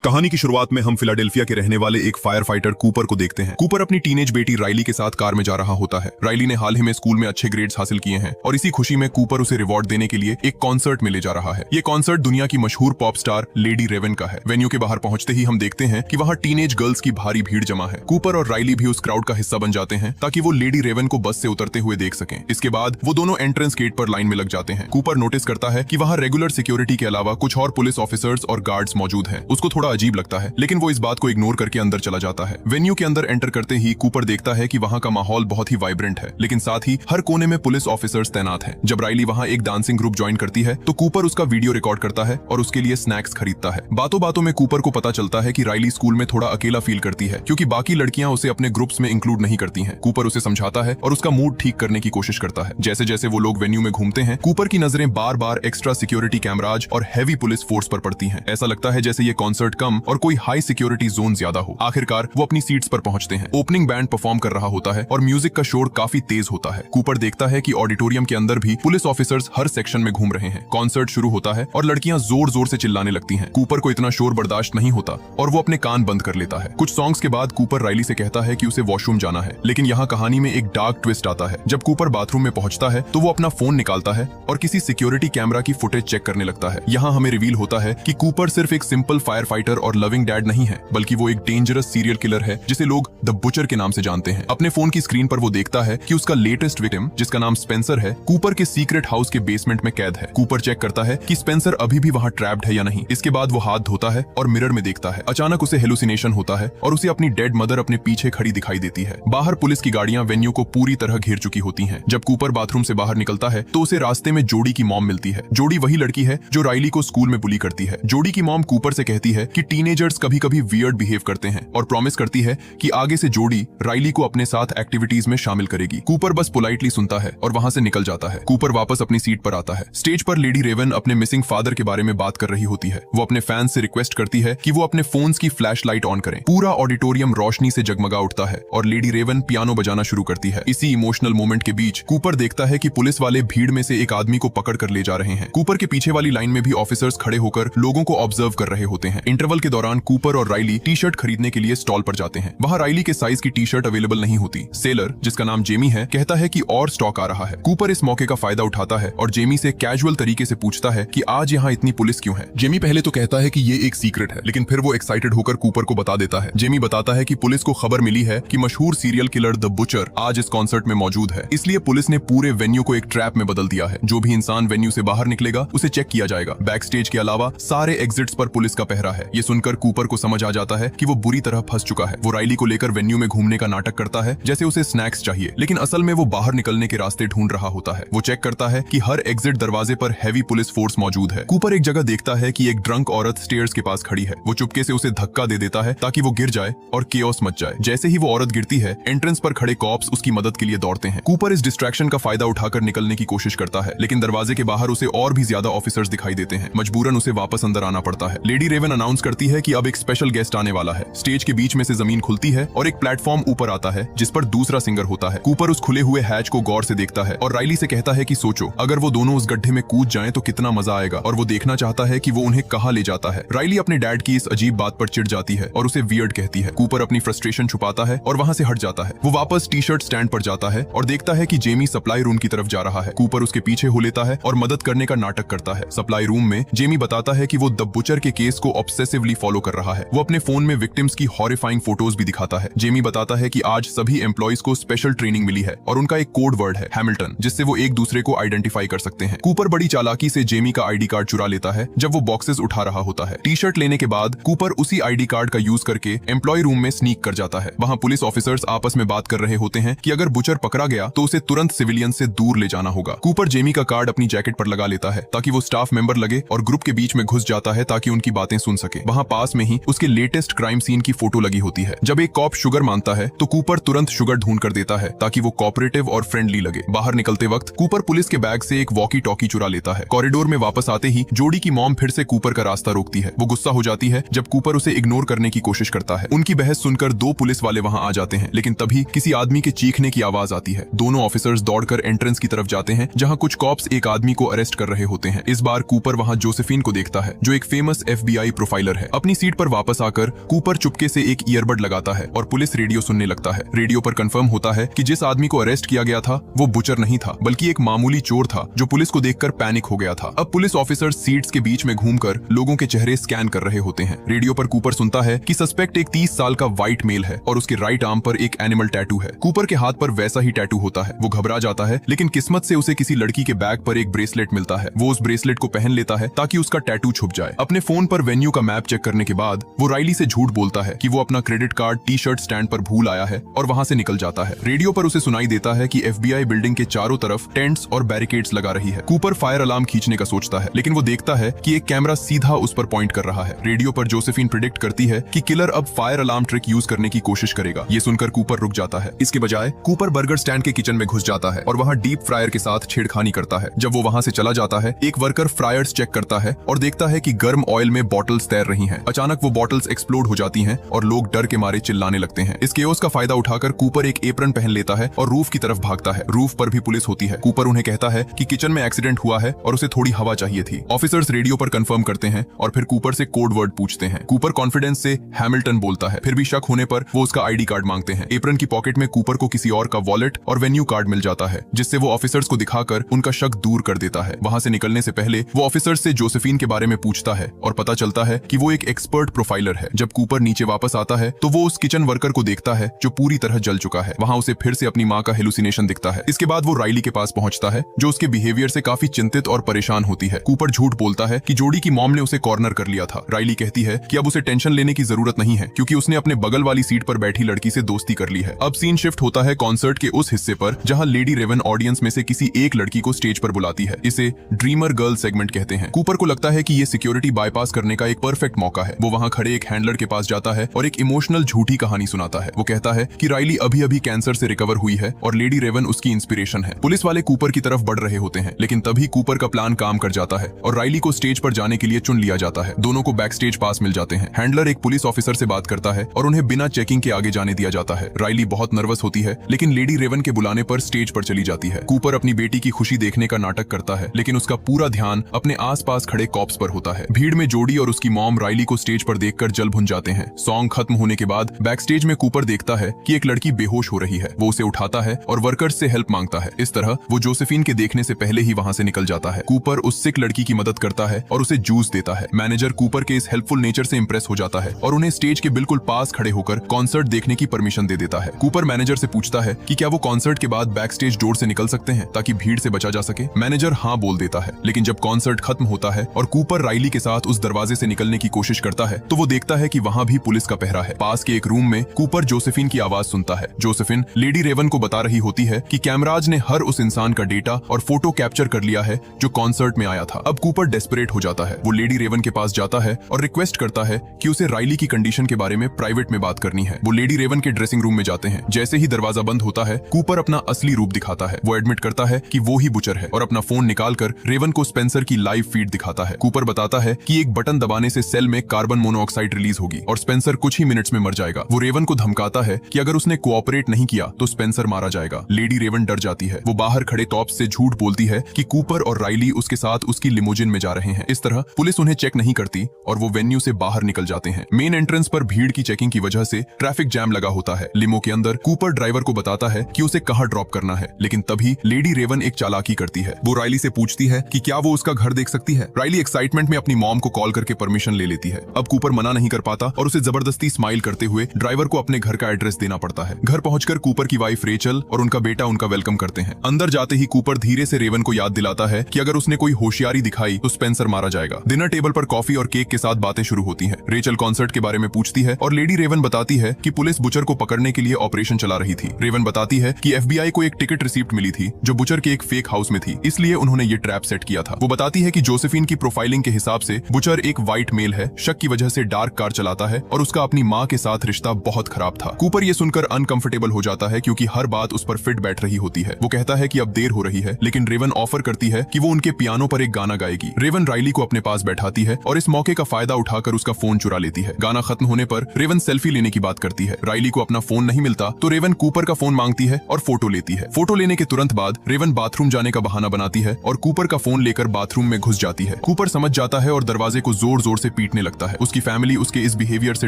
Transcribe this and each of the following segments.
कहानी की शुरुआत में हम फिलाडेल्फिया के रहने वाले एक फायर फाइटर कूपर को देखते हैं। कूपर अपनी टीनेज बेटी राइली के साथ कार में जा रहा होता है। राइली ने हाल ही में स्कूल में अच्छे ग्रेड्स हासिल किए हैं और इसी खुशी में कूपर उसे रिवॉर्ड देने के लिए एक कॉन्सर्ट में ले जा रहा है। ये कॉन्सर्ट दुनिया की मशहूर पॉप स्टार लेडी रेवन का है। वेन्यू के बाहर पहुंचते ही हम देखते हैं कि वहाँ टीनेज गर्ल्स की भारी भीड़ जमा है। कूपर और राइली भी उस क्राउड का हिस्सा बन जाते हैं ताकि वो लेडी रेवन को बस से उतरते हुए देख सकें। इसके बाद वो दोनों एंट्रेंस गेट पर लाइन में लग जाते हैं। कूपर नोटिस करता है कि वहाँ रेगुलर सिक्योरिटी के अलावा कुछ और पुलिस ऑफिसर्स और गार्ड्स मौजूद हैं। उसको थोड़ा अजीब लगता है, लेकिन वो इस बात को इग्नोर करके अंदर चला जाता है। वेन्यू के अंदर एंटर करते ही कूपर देखता है कि वहाँ का माहौल बहुत ही वाइब्रेंट है, लेकिन साथ ही हर कोने में पुलिस ऑफिसर्स तैनात हैं। जब राइली वहाँ एक डांसिंग ग्रुप ज्वाइन करती है तो कूपर उसका वीडियो रिकॉर्ड करता है और उसके लिए स्नैक्स खरीदता है। बातों बातों में कूपर को पता चलता है कि राइली स्कूल में थोड़ा अकेला फील करती है क्योंकि बाकी लड़कियां उसे अपने ग्रुप्स में इंक्लूड नहीं करती हैं। कूपर उसे समझाता है और उसका मूड ठीक करने की कोशिश करता है। जैसे जैसे वो लोग वेन्यू में घूमते हैं, कूपर की नजरें बार बार एक्स्ट्रा सिक्योरिटी कैमराज और हैवी पुलिस फोर्स पर पड़ती हैं। ऐसा लगता है जैसे ये कॉन्सर्ट कम और कोई हाई सिक्योरिटी जोन ज्यादा हो। आखिरकार वो अपनी सीट्स पर पहुंचते हैं। ओपनिंग बैंड परफॉर्म कर रहा होता है और म्यूजिक का शोर काफी तेज होता है। कूपर देखता है कि ऑडिटोरियम के अंदर भी पुलिस ऑफिसर्स हर सेक्शन में घूम रहे हैं। कॉन्सर्ट शुरू होता है और लड़कियां जोर जोर से चिल्लाने लगती हैं। कूपर को इतना शोर बर्दाश्त नहीं होता और वो अपने कान बंद कर लेता है। कुछ सॉन्ग्स के बाद कूपर राइली से कहता है कि उसे वॉशरूम जाना है, लेकिन यहाँ कहानी में एक डार्क ट्विस्ट आता है। जब कूपर बाथरूम में पहुंचता है तो वो अपना फोन निकालता है और किसी सिक्योरिटी कैमरा की फुटेज चेक करने लगता है। यहाँ हमें रिवील होता है कि कूपर सिर्फ एक सिंपल फायर फाइटर और लविंग डैड नहीं है, बल्कि वो एक डेंजरस सीरियल किलर है जिसे लोग द बुचर के नाम से जानते हैं। अपने फोन की स्क्रीन पर वो देखता है कि उसका लेटेस्ट विक्टिम, जिसका नाम स्पेंसर है, कूपर के सीक्रेट हाउस के बेसमेंट में कैद है। कूपर चेक करता है कि स्पेंसर अभी भी वहाँ ट्रैप्ड है या नहीं। इसके बाद वो हाथ धोता है और मिरर में देखता है। अचानक उसे हेलुसिनेशन होता है और उसे अपनी डेड मदर अपने पीछे खड़ी दिखाई देती है। बाहर पुलिस की गाड़ियां वेन्यू को पूरी तरह घेर चुकी होती हैं। जब कूपर बाथरूम से बाहर निकलता है तो उसे रास्ते में जोडी की मॉम मिलती है। जोडी वही लड़की है जो राइली को स्कूल में बुली करती है। जोडी की मॉम कूपर से कहती है कि टीनेजर्स कभी कभी वियर्ड बिहेव करते हैं और प्रॉमिस करती है कि आगे से जोडी राइली को अपने साथ एक्टिविटीज में शामिल करेगी। कूपर बस पोलाइटली सुनता है और वहां से निकल जाता है। कूपर वापस अपनी सीट पर आता है। स्टेज पर लेडी रेवन अपने मिसिंग फादर के बारे में बात कर रही होती है। वो अपने फैंस से रिक्वेस्ट करती है कि वो अपने फोन्स की फ्लैश लाइट ऑन करें। पूरा ऑडिटोरियम रोशनी से जगमगा उठता है और लेडी रेवन पियानो बजाना शुरू करती है। इसी इमोशनल मोमेंट के बीच कूपर देखता है कि पुलिस वाले भीड़ में से एक आदमी को पकड़ कर ले जा रहे हैं। कूपर के पीछे वाली लाइन में भी ऑफिसर्स खड़े होकर लोगों को ऑब्जर्व कर रहे होते हैं। इंटरवल के दौरान कूपर और राइली टी शर्ट खरीदने के लिए स्टॉल पर जाते हैं। वहाँ राइली के साइज की टी शर्ट अवेलेबल नहीं होती। सेलर, जिसका नाम जेमी है, कहता है कि और स्टॉक आ रहा है। कूपर इस मौके का फायदा उठाता है और जेमी से कैजुअल तरीके से पूछता है कि आज यहाँ इतनी पुलिस क्यों है। जेमी पहले तो कहता है कि ये एक सीक्रेट है, लेकिन फिर वो एक्साइटेड होकर कूपर को बता देता है। जेमी बताता है कि पुलिस को खबर मिली है कि मशहूर सीरियल किलर द बुचर आज इस कॉन्सर्ट में मौजूद है, इसलिए पुलिस ने पूरे वेन्यू को एक ट्रैप में बदल दिया है। जो भी इंसान वेन्यू से बाहर निकलेगा उसे चेक किया जाएगा। बैक स्टेज के अलावा सारे एग्जिट्स पर पुलिस का पहरा है। ये सुनकर कूपर को समझ आ जाता है कि वो बुरी तरह फंस चुका है। वो राइली को लेकर वेन्यू में घूमने का नाटक करता है जैसे उसे स्नैक्स चाहिए, लेकिन असल में वो बाहर निकलने के रास्ते ढूंढ रहा होता है। वो चेक करता है कि हर एग्जिट दरवाजे पर हैवी पुलिस फोर्स मौजूद है। कूपर एक जगह देखता है कि एक ड्रंक औरत स्टेयर्स के पास खड़ी है। वो चुपके से उसे धक्का दे देता है ताकि वो गिर जाए और केओस मच जाए। जैसे ही वो औरत गिरती है, एंट्रेंस पर खड़े कॉप्स उसकी मदद के लिए दौड़ते हैं। कूपर इस डिस्ट्रैक्शन का फायदा उठाकर निकलने की कोशिश करता है, लेकिन दरवाजे के बाहर उसे और भी ज्यादा ऑफिसर्स दिखाई देते हैं। मजबूरन उसे वापस अंदर आना पड़ता है। लेडी रेवन अनाउंस करती है कि अब एक स्पेशल गेस्ट आने वाला है। स्टेज के बीच में से जमीन खुलती है और एक प्लेटफॉर्म ऊपर आता है जिस पर दूसरा सिंगर होता है। कूपर उस खुले हुए हैच को गौर से देखता है और राइली से कहता है कि सोचो, अगर वो दोनों उस गड्ढे में कूद जाएं तो कितना मजा आएगा, और वो देखना चाहता है कि वो उन्हें कहाँ ले जाता है। राइली अपने डैड की इस अजीब बात पर चिढ़ जाती है और उसे वियर्ड कहती है। कूपर अपनी फ्रस्ट्रेशन छुपाता है और वहां से हट जाता है। वो वापस टी शर्ट स्टैंड पर जाता है और देखता है कि जेमी सप्लाई रूम की तरफ जा रहा है। कूपर उसके पीछे हो लेता है और मदद करने का नाटक करता है। सप्लाई रूम में जेमी बताता है कि वो द बुचर के केस को ऑब्सेसिवली फॉलो कर रहा है। वो अपने फोन में विक्टिम्स की हॉरिफाइंग फोटोज भी दिखाता है। जेमी बताता है कि आज सभी एम्प्लॉइज को स्पेशल ट्रेनिंग मिली है और उनका एक कोड वर्ड है हैमिल्टन, जिससे वो एक दूसरे को आइडेंटिफाई कर सकते हैं। कूपर बड़ी चालाकी से जेमी का आईडी कार्ड चुरा लेता है जब वो बॉक्सेस उठा रहा होता है। टी शर्ट लेने के बाद कूपर उसी आईडी कार्ड का यूज करके एम्प्लॉय रूम में स्नीक कर जाता है। वहाँ पुलिस ऑफिसर्स आपस में बात कर रहे होते हैं कि अगर बुचर पकड़ा गया तो उसे तुरंत सिविलियन से दूर ले जाना होगा। कूपर जेमी का कार्ड अपनी जैकेट पर लगा लेता है ताकि वो स्टाफ मेंबर लगे और ग्रुप के बीच में घुस जाता है ताकि उनकी बातें सुन सके। वहाँ पास में ही उसके लेटेस्ट क्राइम सीन की फोटो लगी होती है। जब एक कॉप शुगर मांगता है तो कूपर तुरंत शुगर ढूंढ कर देता है ताकि वो कोऑपरेटिव और फ्रेंडली लगे। बाहर निकलते वक्त कूपर पुलिस के बैग से एक वॉकी टॉकी चुरा लेता है। कॉरिडोर में वापस आते ही जोडी की मॉम फिर से कूपर का रास्ता रोकती है। वो गुस्सा हो जाती है जब कूपर उसे इग्नोर करने की कोशिश करता है। उनकी बहस सुनकर दो पुलिस वाले वहाँ आ जाते हैं, लेकिन तभी किसी आदमी के चीखने की आवाज आती है। दोनों ऑफिसर्स दौड़कर एंट्रेंस की तरफ जाते हैं जहाँ कुछ कॉप्स एक आदमी को अरेस्ट कर रहे होते हैं। इस बार कूपर वहाँ जोसेफिन को देखता है जो एक फेमस FBI प्रोफाइलर प्रोफाइलर है। अपनी सीट पर वापस आकर कूपर चुपके से एक ईयरबड लगाता है और पुलिस रेडियो सुनने लगता है। रेडियो पर कंफर्म होता है कि जिस आदमी को अरेस्ट किया गया था वो बुचर नहीं था, बल्कि एक मामूली चोर था जो पुलिस को देखकर पैनिक हो गया था। अब पुलिस ऑफिसर सीट्स के बीच में घूमकर लोगों के चेहरे स्कैन कर रहे होते हैं। रेडियो पर कूपर सुनता है कि सस्पेक्ट एक 30 साल का व्हाइट मेल है और उसके राइट आर्म पर एक एनिमल टैटू है। कूपर के हाथ पर वैसा ही टैटू होता है। वो घबरा जाता है, लेकिन किस्मत से उसे किसी लड़की के बैग पर एक ब्रेसलेट मिलता है। वो उस ब्रेसलेट को पहन लेता है ताकि उसका टैटू छुप जाए। अपने फोन पर वेन्यू का मैप चेक करने के बाद वो राइली से झूठ बोलता है कि वो अपना credit card T shirt stand पर भूल आया है और वहां से निकल जाता है। रेडियो पर उसे सुनाई देता है कि FBI बिल्डिंग के चारों तरफ टेंट्स और बैरिकेड्स लगा रही है। कूपर फायर अलार्म खींचने का सोचता है, लेकिन वो देखता है कि एक कैमरा सीधा उस पर पॉइंट कर रहा है। रेडियो पर जोसेफिन प्रिडिक्ट करती है कि किलर अब फायर अलार्म ट्रिक यूज करने की कोशिश करेगा। ये सुनकर कूपर रुक जाता है। इसके बजाय कूपर बर्गर स्टैंड के किचन में घुस जाता है और वहां डीप फ्रायर के साथ छेड़खानी करता है। जब वो वहां से चला जाता है, एक वर्कर फ्रायर्स चेक करता है और देखता है कि गर्म ऑयल में बॉटल्स तैर रही हैं। अचानक वो बॉटल्स एक्सप्लोड हो जाती हैं और लोग डर के मारे चिल्लाने लगते हैं। इस केओस का फायदा उठाकर कूपर एक एप्रन पहन लेता है और रूफ की तरफ भागता है। रूफ पर भी पुलिस होती है। कूपर उन्हें कहता है कि किचन में एक्सीडेंट हुआ है और उसे थोड़ी हवा चाहिए थी। ऑफिसर्स रेडियो पर कंफर्म करते हैं और फिर कूपर से कोड वर्ड पूछते हैं। कूपर कॉन्फिडेंस से हैमिल्टन बोलता है। फिर भी शक होने पर वो उसका ID कार्ड मांगते हैं। एप्रन की पॉकेट में कूपर को किसी और का वॉलेट और वेन्यू कार्ड मिल जाता है, जिससे वो ऑफिसर्स को दिखाकर उनका शक दूर कर देता है। वहां से निकलने से पहले वो ऑफिसर्स से जोसेफिन के बारे में पूछता है और पता चलता है कि वो एक एक्सपर्ट प्रोफाइलर है। जब कूपर नीचे वापस आता है तो वो उस किचन वर्कर को देखता है जो पूरी तरह जल चुका है। वहां उसे फिर से अपनी माँ का हेलुसिनेशन दिखता है। इसके बाद वो राइली के पास पहुंचता है जो उसके बिहेवियर से काफी चिंतित और परेशान होती है। कूपर झूठ बोलता है कि जोडी की मॉम ने उसे कॉर्नर कर लिया था। राइली कहती है कि अब उसे टेंशन लेने की जरूरत नहीं है क्योंकि उसने अपने बगल वाली सीट पर बैठी लड़की से दोस्ती कर ली है। अब सीन शिफ्ट होता है कॉन्सर्ट के उस हिस्से पर जहां लेडी रेवन ऑडियंस में से किसी एक लड़की को स्टेज पर बुलाती है। इसे ड्रीमर गर्ल सेगमेंट कहते हैं। कूपर को लगता है कि ये सिक्योरिटी बाईपास करने का एक परफेक्ट मौका है। वो वहां खड़े एक हैंडलर के पास जाता है और एक इमोशनल झूठी कहानी सुनाता है। वो कहता है कि राइली अभी अभी कैंसर से रिकवर हुई है और लेडी रेवन उसकी इंस्पिरेशन है। पुलिस वाले कूपर की तरफ बढ़ रहे होते हैं, लेकिन तभी कूपर का प्लान काम कर जाता है और राइली को स्टेज पर जाने के लिए चुन लिया जाता है। दोनों को बैक स्टेज पास मिल जाते हैं। हैंडलर एक पुलिस ऑफिसर से बात करता है और उन्हें बिना चेकिंग के आगे जाने दिया जाता है। राइली बहुत नर्वस होती है, लेकिन लेडी रेवन के बुलाने पर स्टेज पर चली जाती है। कूपर अपनी बेटी की खुशी देखने का नाटक करता है, लेकिन उसका पूरा ध्यान अपने आसपास खड़े कॉप्स पर होता है। भीड़ में जोडी और उसकी मॉम राइली को स्टेज पर देखकर जल भुन जाते हैं। सॉन्ग खत्म होने के बाद बैक स्टेज में कूपर देखता है कि एक लड़की बेहोश हो रही है। वो उसे उठाता है और वर्कर्स से हेल्प मांगता है। इस तरह वो जोसेफिन के देखने से पहले ही वहां से निकल जाता है। कूपर उस सिक लड़की की मदद करता है और उसे जूस देता है। मैनेजर कूपर के इस हेल्पफुल नेचर से इंप्रेस हो जाता है और उन्हें स्टेज के बिल्कुल पास खड़े होकर कॉन्सर्ट देखने की परमिशन दे देता है। कूपर मैनेजर से पूछता है कि क्या वो कॉन्सर्ट के बाद बैक स्टेज डोर से निकल सकते हैं ताकि भीड़ से बचा जा सके। मैनेजर हाँ बोल देता है, लेकिन जब कॉन्सर्ट खत्म होता है और कूपर राइली के साथ उस दरवाजे से निकलने की कोशिश करता है तो वो देखता है कि वहां भी पुलिस का पहरा है। पास के एक रूम में कूपर जोसेफिन की आवाज सुनता है। जोसेफिन लेडी रेवन को बता रही होती है कि कैमराज ने हर उस इंसान का डेटा और फोटो कैप्चर कर लिया है जो कॉन्सर्ट में आया था। अब कूपर डेस्परेट हो जाता है। वो लेडी रेवन के पास जाता है और रिक्वेस्ट करता है कि उसे राइली की कंडीशन के बारे में प्राइवेट में बात करनी है। वो लेडी रेवन के ड्रेसिंग रूम में जाते हैं। जैसे ही दरवाजा बंद होता है, कूपर अपना असली रूप दिखाता है। वो एडमिट करता है कि वो ही बुचर है और अपना फोन निकालकर रेवन को स्पेंसर की लाइव फीड दिखाता है। कूपर बताता है कि एक बटन दबाने से सेल में कार्बन मोनोऑक्साइड रिलीज होगी और स्पेंसर कुछ ही मिनट्स में मर जाएगा। वो रेवन को धमकाता है कि अगर उसने कोऑपरेट नहीं किया तो स्पेंसर मारा जाएगा। लेडी रेवन डर जाती है। वो बाहर खड़े कॉप्स से झूठ बोलती है कि कूपर और राइली उसके साथ उसकी लिमोजिन में जा रहे हैं। इस तरह पुलिस उन्हें चेक नहीं करती और वो वेन्यू से बाहर निकल जाते हैं। मेन एंट्रेंस पर भीड़ की चेकिंग की वजह से ट्रैफिक जैम लगा होता है। लिमो के अंदर कूपर ड्राइवर को बताता है कि उसे कहां ड्रॉप करना है, लेकिन तभी लेडी रेवन एक चालाकी करती है। वो राइली से पूछती है कि क्या वो उसका घर देख सकती है। राइली एक्साइटमेंट में अपनी मॉम को कॉल करके परमिशन ले लेती है। अब कूपर मना नहीं कर पाता और उसे जबरदस्ती स्माइल करते हुए ड्राइवर को अपने घर का एड्रेस देना पड़ता है। घर पहुंचकर कूपर की वाइफ रेचल और उनका बेटा उनका वेलकम करते हैं। अंदर जाते ही कूपर धीरे से रेवन को याद दिलाता है कि अगर उसने कोई होशियारी दिखाई तो स्पेंसर मारा जाएगा। डिनर टेबल पर कॉफी और केक के साथ बातें शुरू होती हैं। रेचल कॉन्सर्ट के बारे में पूछती है और लेडी रेवन बताती है कि पुलिस बुचर को पकड़ने के लिए ऑपरेशन चला रही थी। रेवन बताती है कि FBI को एक टिकट रिसीप्ट मिली थी जो बुचर के एक फेक हाउस में थी, इसलिए उन्होंने ये ट्रैप सेट किया था। वो बताती है कि जोसेफिन की प्रोफाइलिंग के हिसाब से बुचर एक व्हाइट मेल है, शक की वजह से डार्क कार चलाता है और उसका अपनी माँ के साथ रिश्ता बहुत खराब था। कूपर ये सुनकर अनकंफर्टेबल हो जाता है क्योंकि हर बात उस पर फिट बैठ रही होती है। वो कहता है कि अब देर हो रही है, लेकिन रेवन ऑफर करती है कि वो उनके पियानो पर एक गाना गाएगी। रेवन राइली को अपने पास बैठाती है और इस मौके का फायदा उठाकर उसका फोन चुरा लेती है। गाना खत्म होने पर रेवन सेल्फी लेने की बात करती है। राइली को अपना फोन नहीं मिलता तो रेवन कूपर का फोन मांगती है और फोटो लेती है। फोटो लेने के तुरंत बाद रेवन बाथरूम जाने का बहाना बनाती है और कूपर का फोन लेकर बाथरूम में घुस जाती है। कूपर समझ जाता है और दरवाजे को जोर जोर से पीटने लगता है। उसकी फैमिली उसके इस बिहेवियर से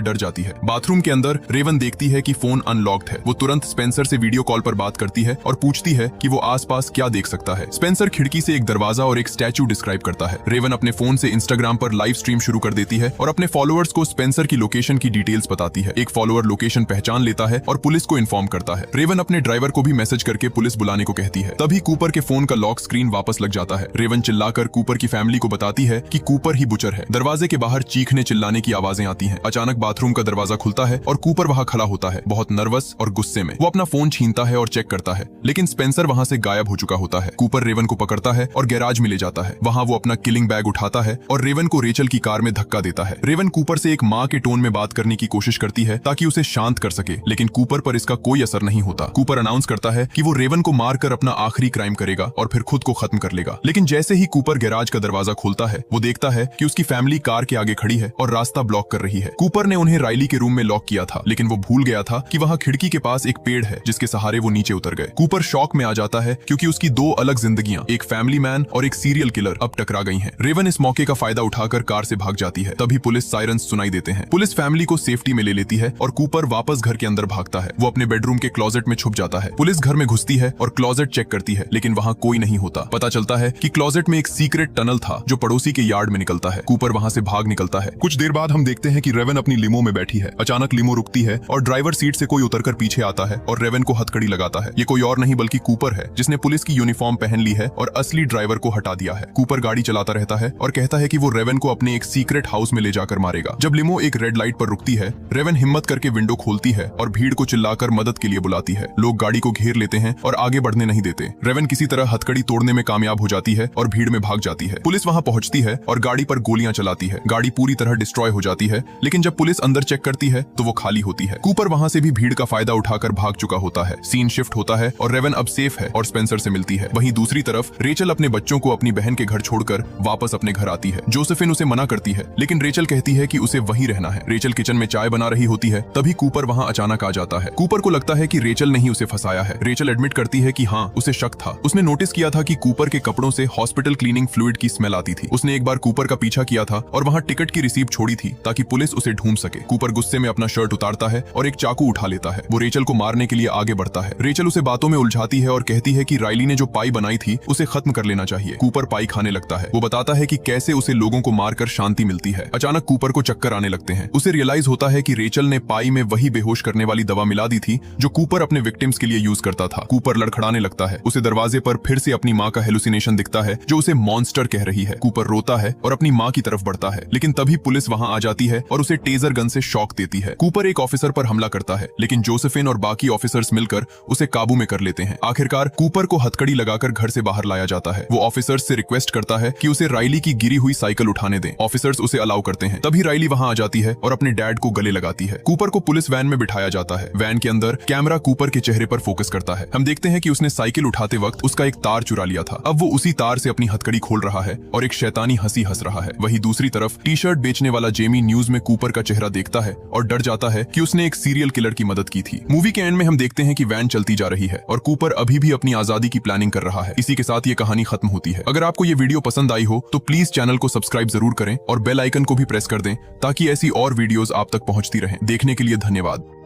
डर जाती है। बाथरूम के अंदर रेवन देखती है कि फोन अनलॉक्ड है। वो तुरंत स्पेंसर से वीडियो कॉल पर बात करती है और पूछती है कि वो आसपास क्या देख सकता है। स्पेंसर खिड़की से एक दरवाजा और एक स्टैचू डिस्क्राइब करता है। रेवन अपने फोन से इंस्टाग्राम पर लाइव स्ट्रीम शुरू कर देती है और अपने फॉलोअर्स को स्पेंसर की लोकेशन की डिटेल्स बताती है। एक फॉलोअर लोकेशन पहचान लेता है और पुलिस को इन्फॉर्म करता है। रेवन अपने ड्राइवर को भी मैसेज करके पुलिस बुलाने को कहती है। तभी कूपर के फोन का लॉक स्क्रीन वापस लग जाता है। रेवन चिल्लाकर कूपर की फैमिली को बताती है कि कूपर ही बुचर है। दरवाजे के बाहर चीखने चिल्लाने की आवाजें आती हैं। अचानक बाथरूम का दरवाजा खुलता है और कूपर वहां खड़ा होता है, बहुत नर्वस और गुस्से में। वो अपना फोन छीनता है और चेक करता है, लेकिन स्पेंसर वहां से गायब हो चुका होता है। कूपर रेवन को पकड़ता है और गैराज में ले जाता है। वहां वो अपना किलिंग बैग उठाता है और रेवन को रेचल की कार में धक्का देता है। रेवन कूपर से एक माँ के टोन में बात करने की कोशिश करती है ताकि उसे शांत कर सके, लेकिन कूपर पर इसका कोई असर नहीं होता। कूपर अनाउंस करता है कि वो रेवन को मारकर अपना आखिरी क्राइम करेगा और फिर खुद को खत्म कर लेगा। लेकिन जैसे ही कूपर गैराज का दरवाजा खोलता है, वो देखता है कि उसकी फैमिली कार के आगे खड़ी है और रास्ता ब्लॉक कर रही है। कूपर ने उन्हें राइली के रूम में लॉक किया था, लेकिन वो भूल गया था कि वहां खिड़की के पास एक पेड़ है जिसके सहारे वो नीचे उतर गए। कूपर शॉक में आ जाता है क्योंकि उसकी दो अलग जिंदगियां, एक फैमिली मैन और एक सीरियल किलर, अब टकरा गई हैं। रेवन इस मौके का फायदा उठाकर कार से भाग जाती है। तभी पुलिस सायरन्स सुनाई देते हैं। पुलिस फैमिली को सेफ्टी में ले लेती है और कूपर वापस घर के अंदर भागता है। वो अपने बेडरूम के क्लोजेट में छुप जाता है। पुलिस घर में घुसती है और क्लोजेट चेक करती है, लेकिन वहां कोई नहीं होता। पता चलता है कि क्लोजेट में एक सीक्रेट टनल था जो पड़ोसी के यार्ड में निकलता है। कूपर वहां से भाग निकलता है। कुछ देर बाद हम देखते हैं कि रेवन अपनी लिमो में बैठी है। अचानक लिमो रुकती है और ड्राइवर सीट से कोई उतरकर पीछे आता है और रेवन को हथकड़ी लगाता है। ये कोई और नहीं बल्कि कूपर है, जिसने पुलिस की यूनिफॉर्म पहन ली है और असली ड्राइवर को हटा दिया है। कूपर गाड़ी चलाता रहता है और कहता है कि वो रेवन को अपने एक सीक्रेट हाउस में ले जाकर मारेगा। जब लिमो एक रेड लाइट पर रुकती है, रेवन हिम्मत करके विंडो खोलती है और भीड़ को चिल्लाकर मदद के लिए बुलाती है। लोग गाड़ी को घेर लेते हैं और आगे बढ़ने नहीं देते। रेवन किसी तरह हथकड़ी तोड़ने में कामयाब हो जाती है और भीड़ में भाग जाती है। पुलिस वहां पहुंचती है और गाड़ी पर गोलियां चलाती है। गाड़ी पूरी तरह डिस्ट्रॉय हो जाती है, लेकिन जब पुलिस अंदर चेक करती है तो वो खाली होती है। कूपर वहां से भी भीड़ का फायदा उठाकर भाग चुका होता है। सीन शिफ्ट होता है और रेवन अब सेफ है और स्पेंसर से मिलती है। वहीं दूसरी तरफ रेचल अपने बच्चों को अपनी बहन के घर छोड़कर वापस अपने घर आती है। जोसेफिन उसे मना करती है, लेकिन रेचल कहती है कि उसे वहीं रहना है। रेचल किचन में चाय बना रही होती है, तभी कूपर वहां अचानक आ जाता है। कूपर को लगता है कि रेचल ने ही उसे फंसाया है। रेचल एडमिट करती है कि हाँ, उसे शक था। उसने नोटिस किया था कि कूपर के कपड़ों से हॉस्पिटल क्लीनिंग फ्लूइड की स्मेल आती थी। उसने एक बार कूपर का पीछा किया था और वहां टिकट की रिसीप्ट छोड़ी थी ताकि पुलिस उसे ढूंढ सके। कूपर गुस्से में अपना शर्ट उतारता है और एक चाकू उठा लेता है। वो रेचल को मारने के लिए आगे बढ़ता है। रेचल उसे बातों में उलझाती है और कहती है कि राइली ने जो पाई बनाई थी उसे खत्म कर लेना चाहिए। कूपर पाई खाने लगता है। वो बताता है कि कैसे उसे लोगों को मारकर शांति मिलती है। अचानक कूपर को चक्कर आने लगते हैं। उसे रियलाइज होता है कि रेचल ने पाई में वही बेहोश करने वाली दवा मिला दी थी जो कूपर अपने विक्टिम्स के लिए यूज करता था। कूपर लड़खड़ाने लगता है। उसे दरवाजे पर फिर से अपनी माँ का हेलुसिनेशन दिखता है जो उसे मॉन्स्टर कह रही है। कूपर रोता है और अपनी माँ की तरफ बढ़ता है, लेकिन तभी पुलिस वहां आ जाती है और उसे टेजर गन से शॉक देती है। कूपर एक ऑफिसर पर हमला करता है, लेकिन जोसेफिन और बाकी ऑफिसर्स मिलकर उसे काबू में कर लेते हैं। आखिरकार कूपर को हथकड़ी लगाकर घर से बाहर लाया जाता है। वो ऑफिसर्स से रिक्वेस्ट करता है कि उसे राइली की गिरी हुई साइकिल उठाने दें। ऑफिसर्स उसे अलाउ करते हैं। तभी राइली वहां आ जाती है और अपने डैड को गले लगाती है। कूपर को पुलिस वैन में बिठाया जाता है। वैन के अंदर कैमरा कूपर के चेहरे पर फोकस करता है। हम देखते हैं कि उसने साइकिल उठाते वक्त उसका एक तार चुरा लिया था। अब वो उसी तार से अपनी हथकड़ी खोल रहा है और एक शैतानी हंसी हंस रहा है। वहीं दूसरी तरफ टी शर्ट बेचने वाला जेमी न्यूज में कूपर का चेहरा देखता है और डर जाता है कि उसने एक सीरियल किलर की मदद की थी। मूवी के एंड में हम देखते हैं कि वैन चलती जा रही है और कूपर अभी भी अपनी आजादी की प्लानिंग कर रहा है। इसी के साथ ये कहानी खत्म होती है। अगर आपको ये वीडियो पसंद आई हो तो प्लीज चैनल को सब्सक्राइब जरूर करें और बेल आइकन को भी प्रेस कर दें ताकि ऐसी और वीडियोस आप तक पहुंचती रहें। देखने के लिए धन्यवाद।